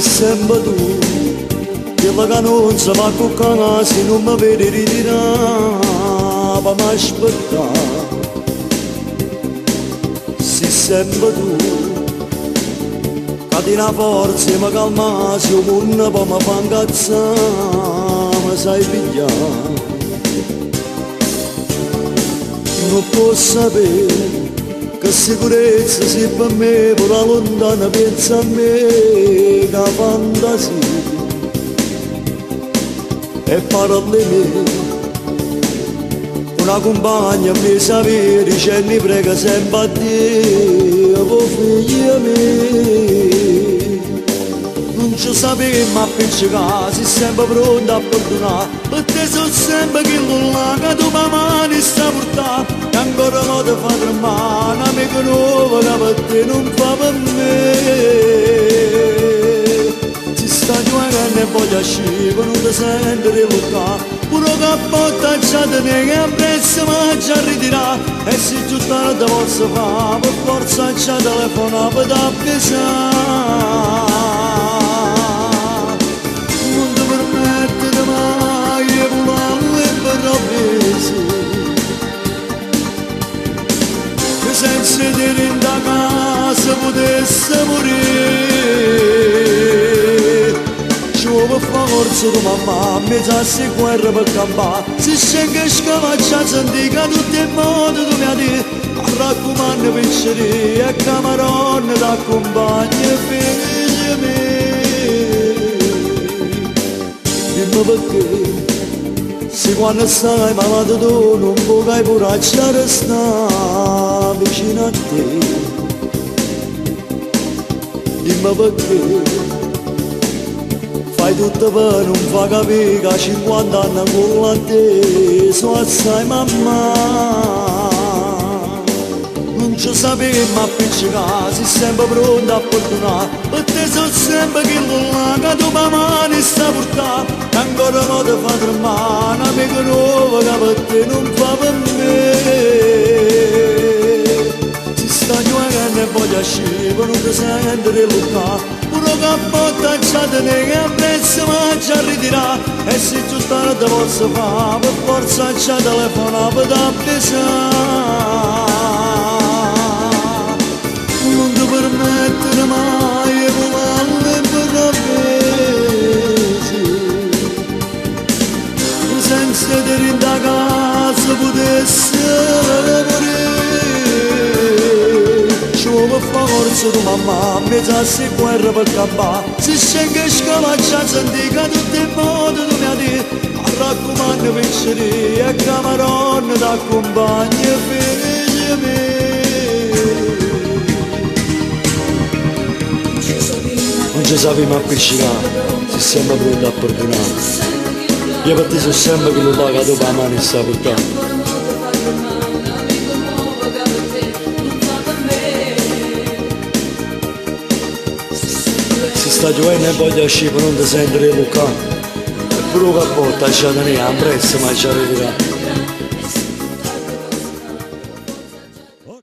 sempre tu, quella che non si va cuccare se non mi vedi ritirare, ma mi aspettare. Sei sempre tu, che ti dà forza e mi calma, se un mondo poi mi fa incazzare, mi sai pigliare. Non posso sapere che sicurezza sia per me, pure lontana pensa a me, che fantasia. E parla di me, una compagna mi sapere, dice mi prega sempre a Dio, oh figlia mia. Non ci sappiamo appiccicare, sei sempre pronta a perdonare, per te sono sempre chi là che tu mi mani sta portando, e ancora non ti fa tremare, un amico nuovo che per te non fa per me. Si sta giocando e voglio uscire, non ti senti riluccare, pure cappotto già te ne che apprezzo ma già ritirare, e se giù tardi posso fare, per forza già telefonare per t'avvisare. Senza dire in da casa potesse morire, ci vuole forza di mamma, mezza si guerra per campare, se scende scavaccia senti che tutti i modi tu mi hai detto, a raccomando piccoli e camarone t'accompagna figlia mia. Dimmi perché se quando stai malato tu non puoi pure stare vicino a te. Dimmi perché fai tutto per non far capire che a 50 anni con te sono assai mamma. Non ci sappiamo appiccicare, sei sempre pronta a perdonare, per te sono sempre chi là che tu mi mani sta portando, e ancora non ti fa tremare, un amico nuovo che per te non fa per me. Si sta giocando e voglio uscire, non ti senti riluccare, pure cappotto già te ne che apprezzo ma già ritirare, e se giù tardi posso fare, per forza già telefonare per t'avvisare. Non ti permettere mai di volarle per avvisi, senza dire in da casa potesse morire. Ci vuole forza di mamma, mezza si guerra per campare, se scende scavaccia senti che tutti i modi tu mi hai detto, a raccomando piccoli e camarone t'accompagna figlia mia. Non ci sappiamo appiccicare, sei sempre pronto a perdonare. Io per te sono sempre che lo paga dopo la mano e sta portando. Si sta giocando e voglio uscire per non ti sentire riluccare, e pure cappotto già te ne ha un prezzo ma già ritirato.